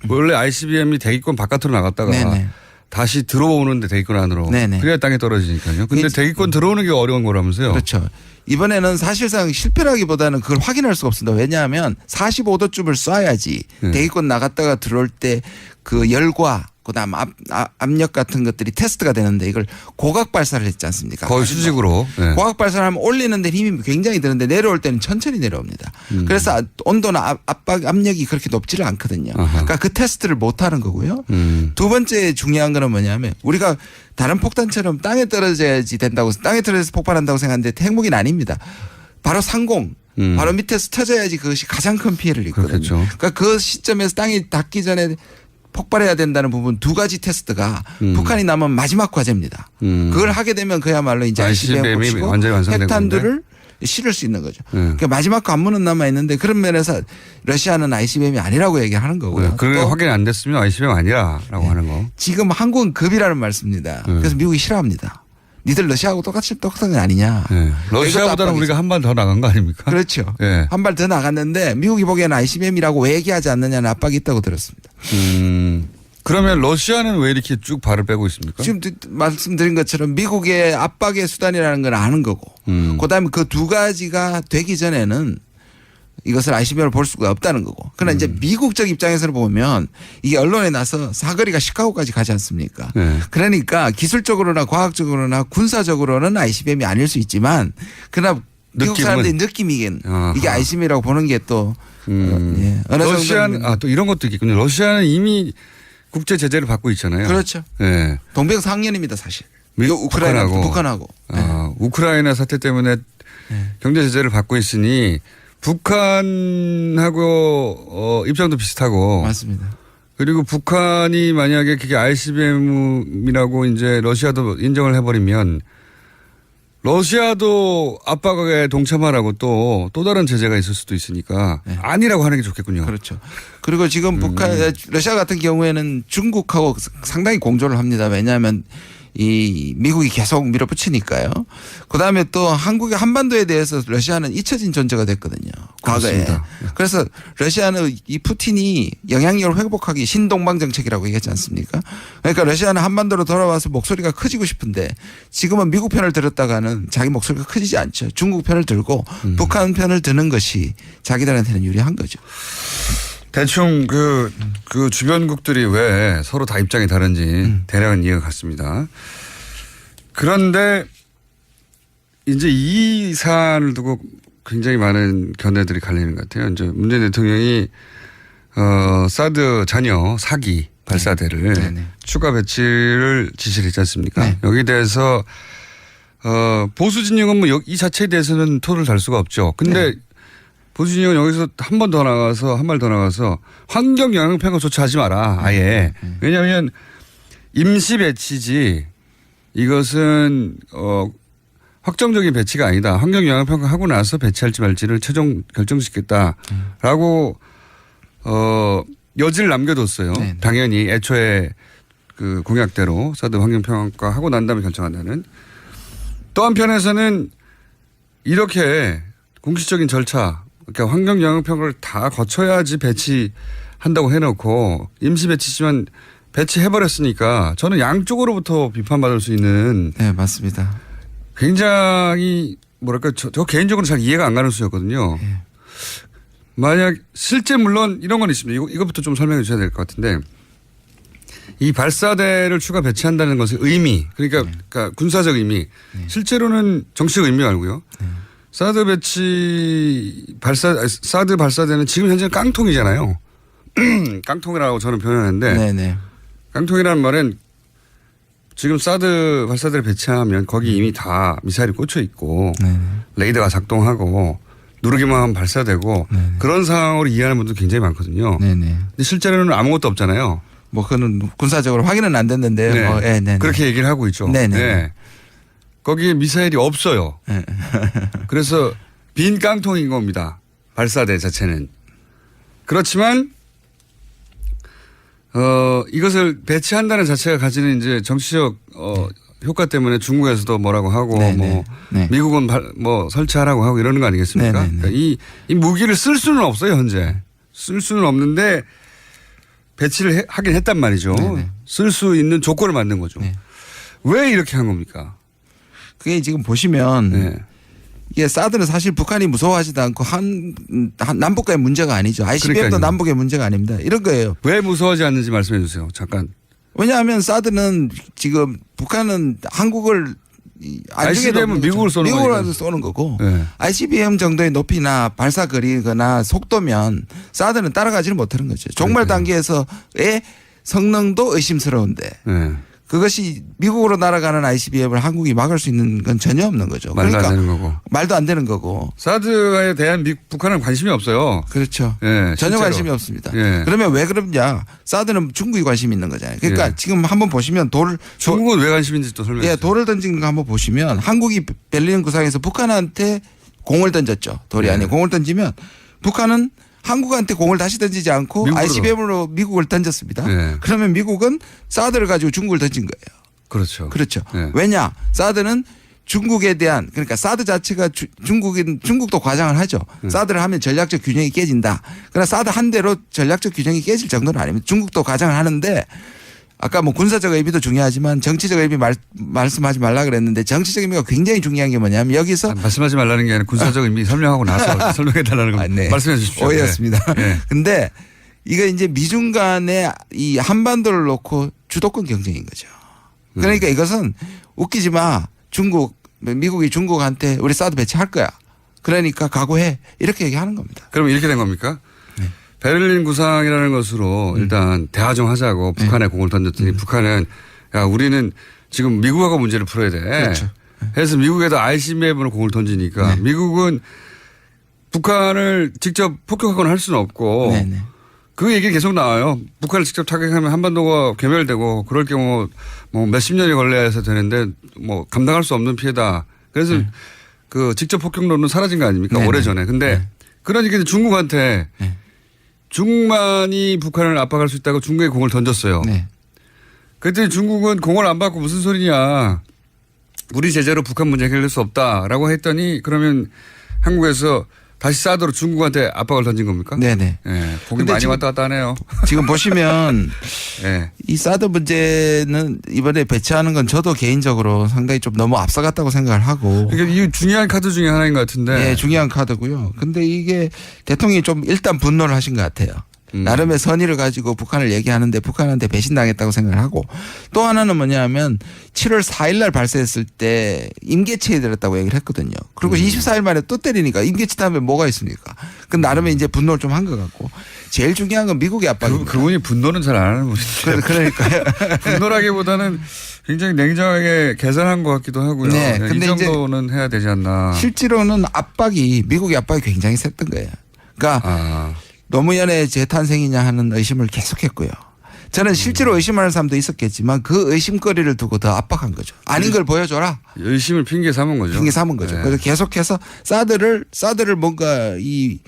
원래 ICBM이 대기권 바깥으로 나갔다가 네네. 다시 들어오는데 대기권 안으로. 네네. 그래야 땅에 떨어지니까요. 근데 대기권 들어오는 게 어려운 거라면서요. 그렇죠. 이번에는 사실상 실패라기보다는 그걸 확인할 수가 없습니다. 왜냐하면 45도쯤을 쏴야지 대기권 나갔다가 들어올 때 그 열과 그다음 압력 같은 것들이 테스트가 되는데 이걸 고각 발사를 했지 않습니까? 거의 수직으로. 네. 고각 발사를 하면 올리는 데 힘이 굉장히 드는데 내려올 때는 천천히 내려옵니다. 그래서 온도나 압력이 그렇게 높지를 않거든요. 그러니까 그 테스트를 못 하는 거고요. 두 번째 중요한 거는 뭐냐면 우리가 다른 폭탄처럼 땅에 떨어져야지 된다고 땅에 떨어져서 폭발한다고 생각하는데 핵무기는 아닙니다. 바로 상공. 바로 밑에서 터져야지 그것이 가장 큰 피해를 입거든요. 그렇겠죠. 그러니까 그 시점에서 땅이 닿기 전에 폭발해야 된다는 부분 두 가지 테스트가 북한이 남은 마지막 과제입니다. 그걸 하게 되면 그야말로 이제 ICBM이 완전히 완성된 핵탄두를 실을 수 있는 거죠. 그러니까 마지막 관문은 남아 있는데 그런 면에서 러시아는 ICBM이 아니라고 얘기하는 거고요. 그게 확인이 안 됐으면 ICBM 아니라라고 하는 거. 지금 한국은 급이라는 말씀입니다. 그래서 미국이 싫어합니다. 니들 러시아하고 똑같은 게 아니냐. 러시아보다는 우리가 한 발 더 나간 거 아닙니까? 그렇죠. 한 발 더 나갔는데 미국이 보기에는 ICBM이라고 왜 얘기하지 않느냐는 압박이 있다고 들었습니다. 그러면 러시아는 왜 이렇게 쭉 발을 빼고 있습니까? 지금 말씀드린 것처럼 미국의 압박의 수단이라는 걸 아는 거고 그다음에 그 두 가지가 되기 전에는 이것을 ICBM을 볼 수가 없다는 거고. 그러나 이제 미국적 입장에서 보면 이게 언론에 나서 사거리가 시카고까지 가지 않습니까? 그러니까 기술적으로나 과학적으로나 군사적으로는 ICBM이 아닐 수 있지만 그러나 미국 사람들이 느낌이긴 이게 ICBM이라고 보는 게 또 러시아는 또 이런 것도 있겠군요. 러시아는 이미 국제 제재를 받고 있잖아요. 그렇죠. 네. 동병상련입니다 사실. 북한하고. 우크라이나 사태 때문에 경제 제재를 받고 있으니 북한하고 입장도 비슷하고. 맞습니다. 그리고 북한이 만약에 그게 ICBM이라고 이제 러시아도 인정을 해버리면 러시아도 압박에 동참하라고 또 다른 제재가 있을 수도 있으니까 아니라고 하는 게 좋겠군요. 그렇죠. 그리고 지금 러시아 같은 경우에는 중국하고 상당히 공조를 합니다. 왜냐하면 이 미국이 계속 밀어붙이니까요. 그다음에 또 한국의 한반도에 대해서 러시아는 잊혀진 존재가 됐거든요. 과거에. 그렇습니다. 그래서 러시아는 이 푸틴이 영향력을 회복하기 신동방 정책이라고 얘기하지 않습니까? 그러니까 러시아는 한반도로 돌아와서 목소리가 커지고 싶은데 지금은 미국 편을 들었다가는 자기 목소리가 커지지 않죠. 중국 편을 들고 북한 편을 드는 것이 자기들한테는 유리한 거죠. 대충 그 주변국들이 왜 서로 다 입장이 다른지 대략은 이해가 갔습니다. 그런데 이제 이 사안을 두고 굉장히 많은 견해들이 갈리는 것 같아요. 이제 문재인 대통령이 사드 잔여 4기 발사대를 추가 배치를 지시를 했지 않습니까? 여기에 대해서 보수 진영은 뭐 이 자체에 대해서는 토를 달 수가 없죠. 근데 보수 진영은 여기서 한 발 더 나가서 환경 영향 평가조차 하지 마라. 아예. 왜냐하면 임시 배치지 이것은 확정적인 배치가 아니다. 환경 영향 평가하고 나서 배치할지 말지를 최종 결정짓겠다라고 여지를 남겨뒀어요. 당연히 애초에 그 공약대로 사드 환경 평가하고 난 다음에 결정한다는. 또 한편에서는 이렇게 공식적인 절차, 그러니까 환경 영향 평가를 다 거쳐야지 배치한다고 해놓고 임시 배치지만 배치해버렸으니까 저는 양쪽으로부터 비판받을 수 있는. 네, 맞습니다. 굉장히 뭐랄까 저 개인적으로 잘 이해가 안 가는 수였거든요. 만약 실제 물론 이런 건 있습니다. 이것부터 좀 설명해 주셔야 될 것 같은데 이 발사대를 추가 배치한다는 것의 의미 그러니까 군사적 의미 실제로는 정치적 의미 말고요. 사드 발사대는 지금 현재 깡통이잖아요. 깡통이라고 저는 표현하는데 깡통이라는 말은 지금 사드 발사대를 배치하면 거기 이미 다 미사일이 꽂혀 있고 레이더가 작동하고 누르기만 하면 발사되고 그런 상황으로 이해하는 분도 굉장히 많거든요. 근데 실제로는 아무것도 없잖아요. 뭐 그거는 군사적으로 확인은 안 됐는데요. 그렇게 얘기를 하고 있죠. 거기에 미사일이 없어요. 그래서 빈 깡통인 겁니다. 발사대 자체는. 그렇지만 이것을 배치한다는 자체가 가지는 이제 정치적 효과 때문에 중국에서도 뭐라고 하고 미국은 뭐 설치하라고 하고 이러는 거 아니겠습니까? 그러니까 이 무기를 쓸 수는 없어요 현재. 쓸 수는 없는데 배치를 하긴 했단 말이죠. 네네. 쓸 수 있는 조건을 만든 거죠. 네. 왜 이렇게 한 겁니까? 그게 지금 보시면 네. 이게 사드는 사실 북한이 무서워하지도 않고 남북과의 문제가 아니죠. ICBM도 그러니까요. 남북의 문제가 아닙니다. 이런 거예요. 왜 무서워하지 않는지 말씀해 주세요. 잠깐. 왜냐하면 사드는 지금 북한은 한국을 ICBM은 미국을 쏘는 거니까. 미국으로 쏘는 거고 네. ICBM 정도의 높이나 발사 거리거나 속도면 사드는 따라가지를 못하는 거죠. 종말 단계에서의 성능도 의심스러운데 네. 그것이 미국으로 날아가는 ICBM을 한국이 막을 수 있는 건 전혀 없는 거죠. 말도 안 되는 거고. 말도 안 되는 거고. 사드에 대한 북한은 관심이 없어요. 그렇죠. 예, 전혀 실제로. 관심이 없습니다. 예. 그러면 왜 그러냐? 사드는 중국이 관심이 있는 거잖아요. 그러니까 예. 지금 한번 보시면 중국은 왜 관심인지 또 설명해 주세요. 돌을 던진 거 한번 보시면 한국이 베를린 구상에서 북한한테 공을 던졌죠. 돌이 아니고 공을 던지면 북한은 한국한테 공을 다시 던지지 않고 미국으로. ICBM으로 미국을 던졌습니다. 네. 그러면 미국은 사드를 가지고 중국을 던진 거예요. 그렇죠. 그렇죠. 네. 왜냐? 사드는 중국에 대한 그러니까 사드 자체가 중국도 과장을 하죠. 사드를 하면 전략적 균형이 깨진다. 그러나 사드 한 대로 전략적 균형이 깨질 정도는 아닙니다. 중국도 과장을 하는데 아까 뭐 군사적 의미도 중요하지만 정치적 의미 말씀하지 말라 그랬는데 정치적 의미가 굉장히 중요한 게 뭐냐면 여기서 말씀하지 말라는 게 아니라 군사적 의미 설명하고 나서 설명해 달라는 거 네. 말씀해 주십시오. 오해였습니다. 네. 근데 이거 이제 미중 간의 이 한반도를 놓고 주도권 경쟁인 거죠. 그러니까 이것은 웃기지 마. 미국이 중국한테 우리 사드 배치할 거야. 그러니까 각오해. 이렇게 얘기하는 겁니다. 그럼 이렇게 된 겁니까? 네. 베를린 구상이라는 것으로 일단 대화정하자고 북한에 공을 던졌더니 북한은 야 우리는 지금 미국하고 문제를 풀어야 돼. 그렇죠. 그래서 미국에다 ICBM으로 공을 던지니까 미국은 북한을 직접 폭격하거나 할 수는 없고 네네. 그 얘기 계속 나와요. 북한을 직접 타격하면 한반도가 괴멸되고 그럴 경우 뭐 몇십 년이 걸려서 되는데 뭐 감당할 수 없는 피해다. 그래서 그 직접 폭격론은 사라진 거 아닙니까? 네네. 오래전에. 근데 그러니까 중국한테 중국만이 북한을 압박할 수 있다고 중국에 공을 던졌어요. 네. 그랬더니 중국은 공을 안 받고 무슨 소리냐. 우리 제재로 북한 문제 해결될 수 없다라고 했더니 그러면 한국에서 다시 사드로 중국한테 압박을 던진 겁니까? 네네. 예, 보기 많이 왔다 갔다 하네요. 지금 보시면 예. 이 사드 문제는 이번에 배치하는 건 저도 개인적으로 상당히 좀 너무 앞서갔다고 생각을 하고. 그러니까 이 중요한 카드 중에 하나인 것 같은데. 네, 중요한 카드고요. 근데 이게 대통령이 좀 일단 분노를 하신 것 같아요. 나름의 선의를 가지고 북한을 얘기하는데 북한한테 배신당했다고 생각을 하고 또 하나는 뭐냐면 7월 4일 날 발사했을 때 임계치에 들었다고 얘기를 했거든요. 그리고 24일 만에 또 때리니까 임계치 다음에 뭐가 있습니까? 그 나름의 이제 분노를 좀 한 것 같고 제일 중요한 건 미국의 압박입니다. 그분이 분노는 잘 안 하는 분인데. 그러니까요. 분노라기보다는 굉장히 냉정하게 계산한 것 같기도 하고요. 네, 네, 근데 이 정도는 해야 되지 않나. 실제로는 미국의 압박이 굉장히 셌던 거예요. 그러니까 노무현의 재탄생이냐 하는 의심을 계속했고요. 저는 실제로 의심하는 사람도 있었겠지만 그 의심거리를 두고 더 압박한 거죠. 아닌 걸 보여줘라. 의심을 핑계 삼은 거죠. 핑계 삼은 거죠. 네. 그래서 계속해서 사드를 뭔가 이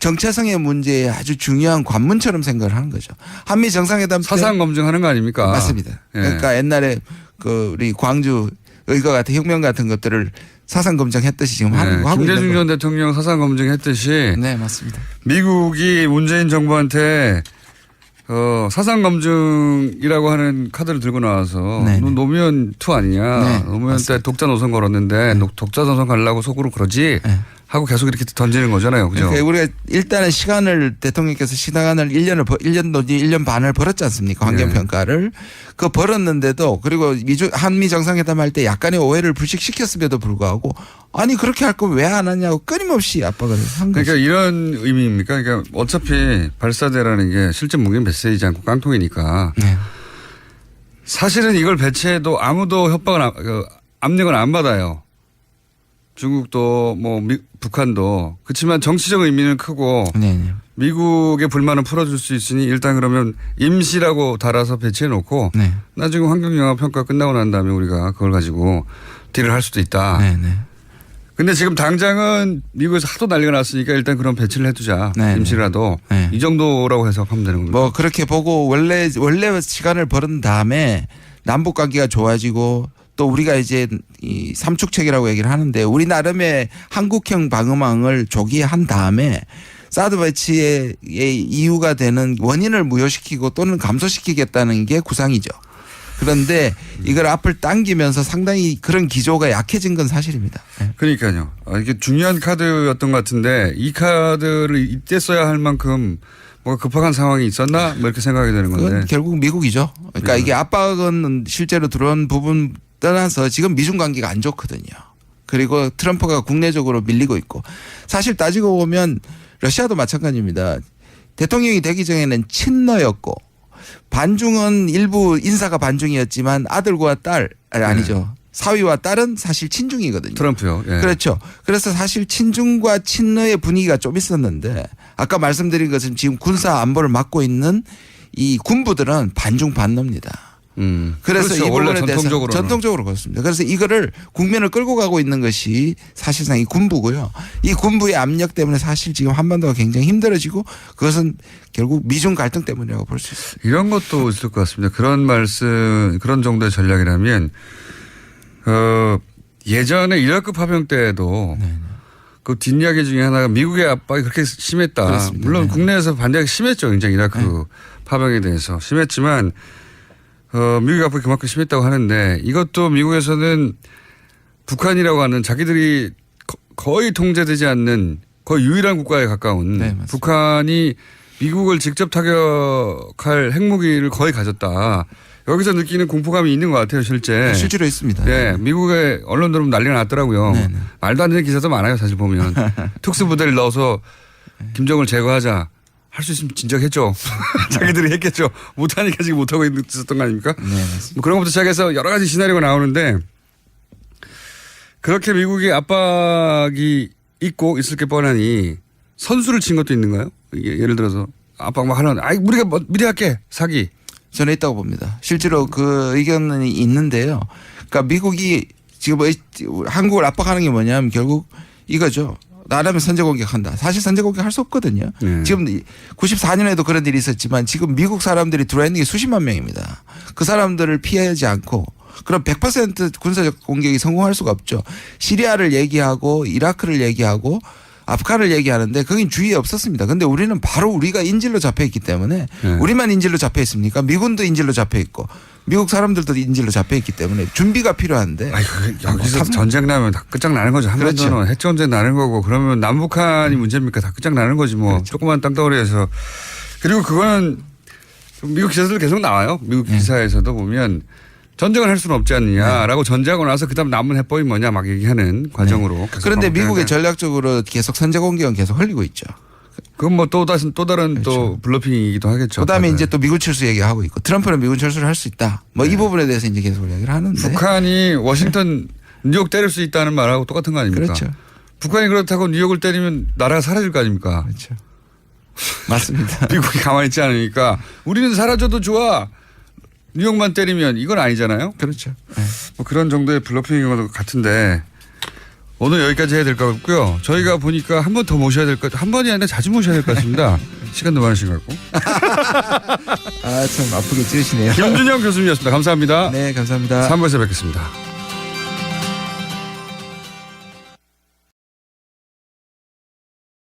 정체성의 문제에 아주 중요한 관문처럼 생각을 하는 거죠. 한미 정상회담 때 사상 검증하는 거 아닙니까? 맞습니다. 예. 그러니까 옛날에 그 우리 광주 의거 같은 혁명 같은 것들을 사상 검증했듯이 지금 하는 거 하고 있는 김대중 거. 전 대통령 사상 검증했듯이 네, 맞습니다. 미국이 문재인 정부한테 사상 검증이라고 하는 카드를 들고 나와서 네, 너 노무현 투 아니냐. 네, 노무현 때 독자 노선 걸었는데 독자 노선 가려고 속으로 그러지 하고 계속 이렇게 던지는 거잖아요. 그죠? 그러니까 우리가 일단은 대통령께서 시간을 1년 반을 벌었지 않습니까? 환경평가를. 그 벌었는데도 그리고 한미 정상회담 할 때 약간의 오해를 불식시켰음에도 불구하고 아니 그렇게 할 거면 왜 안 하냐고 끊임없이 압박을 한 거죠. 그러니까 이런 의미입니까? 그러니까 어차피 발사대라는 게 실제 무기는 배치되지 않고 깡통이니까 사실은 이걸 배치해도 아무도 압력을 안 받아요. 중국도 북한도. 그렇지만 정치적 의미는 크고 미국의 불만을 풀어줄 수 있으니 일단 그러면 임시라고 달아서 배치해 놓고 나중에 환경영향평가 끝나고 난 다음에 우리가 그걸 가지고 딜을 할 수도 있다. 근데 지금 당장은 미국에서 하도 난리가 났으니까 일단 그런 배치를 해두자. 임시라도. 이 정도라고 해석하면 되는 겁니다. 뭐 그렇게 보고 원래 시간을 벌은 다음에 남북 관계가 좋아지고 또 우리가 이제 이 삼축책이라고 얘기를 하는데 우리 나름의 한국형 방어망을 조기에 한 다음에 사드 배치의 이유가 되는 원인을 무효시키고 또는 감소시키겠다는 게 구상이죠. 그런데 이걸 앞을 당기면서 상당히 그런 기조가 약해진 건 사실입니다. 그러니까요. 이게 중요한 카드였던 것 같은데 이 카드를 이때 써야 할 만큼 뭔가 급박한 상황이 있었나? 뭐 이렇게 생각이 되는 건데. 그건 결국 미국이죠. 그러니까 이게 압박은 실제로 들어온 부분 떠나서 지금 미중 관계가 안 좋거든요. 그리고 트럼프가 국내적으로 밀리고 있고 사실 따지고 보면 러시아도 마찬가지입니다. 대통령이 되기 전에는 친러였고 반중은 일부 인사가 반중이었지만 아들과 딸 아니죠. 사위와 딸은 사실 친중이거든요. 트럼프요. 예. 그렇죠. 그래서 사실 친중과 친러의 분위기가 좀 있었는데 아까 말씀드린 것처럼 지금 군사 안보를 맡고 있는 이 군부들은 반중 반러입니다. 그래서 그렇죠. 이 부분에 원래 대해서 전통적으로 그렇습니다. 그래서 이거를 국면을 끌고 가고 있는 것이 사실상 이 군부고요. 이 군부의 압력 때문에 사실 지금 한반도가 굉장히 힘들어지고 그것은 결국 미중 갈등 때문이라고 볼 수 있습니다. 이런 것도 있을 것 같습니다. 그런 말씀, 그런 정도의 전략이라면 예전에 이라크 파병 때에도 그 뒷이야기 중에 하나가 미국의 압박이 그렇게 심했다. 그렇습니다. 물론 국내에서 반대가 심했죠. 굉장히 이라크 파병에 대해서 심했지만 미국의 압박이 그만큼 심했다고 하는데 이것도 미국에서는 북한이라고 하는 자기들이 거의 통제되지 않는 거의 유일한 국가에 가까운 북한이 미국을 직접 타격할 핵무기를 거의 가졌다. 여기서 느끼는 공포감이 있는 것 같아요, 실제. 실제로 있습니다. 네. 미국의 언론들은 난리가 났더라고요. 말도 안 되는 기사도 많아요, 사실 보면. 특수부대를 넣어서 김정을 제거하자. 할 수 있으면 진작 했죠. 자기들이 했겠죠. 못하니까 지금 못하고 있었던 거 아닙니까? 네, 맞습니다. 뭐 그런 것부터 시작해서 여러 가지 시나리오가 나오는데 그렇게 미국의 압박이 있고 있을 게 뻔하니 선수를 친 것도 있는가요? 예를 들어서 압박 막 하는, 우리가 미리 할게. 사기. 저는 있다고 봅니다. 실제로 그 의견이 있는데요. 그러니까 미국이 지금 한국을 압박하는 게 뭐냐면 결국 이거죠. 나라면 선제 공격한다. 사실 선제 공격할 수 없거든요. 지금 94년에도 그런 일이 있었지만 지금 미국 사람들이 들어와 있는 게 수십만 명입니다. 그 사람들을 피하지 않고 그럼 100% 군사적 공격이 성공할 수가 없죠. 시리아를 얘기하고 이라크를 얘기하고 아프간을 얘기하는데 거긴 주의에 없었습니다. 그런데 우리는 바로 우리가 인질로 잡혀 있기 때문에 우리만 인질로 잡혀 있습니까? 미군도 인질로 잡혀 있고 미국 사람들도 인질로 잡혀 있기 때문에 준비가 필요한데. 여기서 전쟁 나면 다 끝장나는 거죠. 한반도는 그렇죠. 핵전쟁 나는 거고 그러면 남북한이 문제입니까? 다 끝장나는 거지 뭐. 그렇죠. 조그만 땅덩어리에서. 그리고 그거는 미국 기사들 계속 나와요. 미국 기사에서도 보면 전쟁을 할 수는 없지 않느냐라고 전제하고 나서 그다음 남은 해법이 뭐냐 막 얘기하는 과정으로. 그런데 미국이 전략적으로 계속 선제 공격은 계속 흘리고 있죠. 그건 뭐 또 다른 그렇죠. 또 블러핑이기도 하겠죠. 그다음에 이제 또 미군 철수 얘기하고 있고 트럼프는 미군 철수를 할 수 있다. 뭐 이 부분에 대해서 이제 계속 이야기를 하는데. 북한이 워싱턴 뉴욕 때릴 수 있다는 말하고 똑같은 거 아닙니까? 그렇죠. 북한이 그렇다고 뉴욕을 때리면 나라가 사라질 거 아닙니까? 그렇죠. 맞습니다. 미국이 가만히 있지 않으니까 우리는 사라져도 좋아. 뉴욕만 때리면 이건 아니잖아요. 그렇죠. 뭐 그런 정도의 블러핑인 것 같은데 오늘 여기까지 해야 될 것 같고요. 저희가 보니까 한 번 더 모셔야 될 것, 한 번이 아니라 자주 모셔야 될 것 같습니다. 시간도 많으신 것 같고. 참 아프게 찌르시네요. 김준영 교수님이었습니다. 감사합니다. 네, 감사합니다. 3부에서 뵙겠습니다.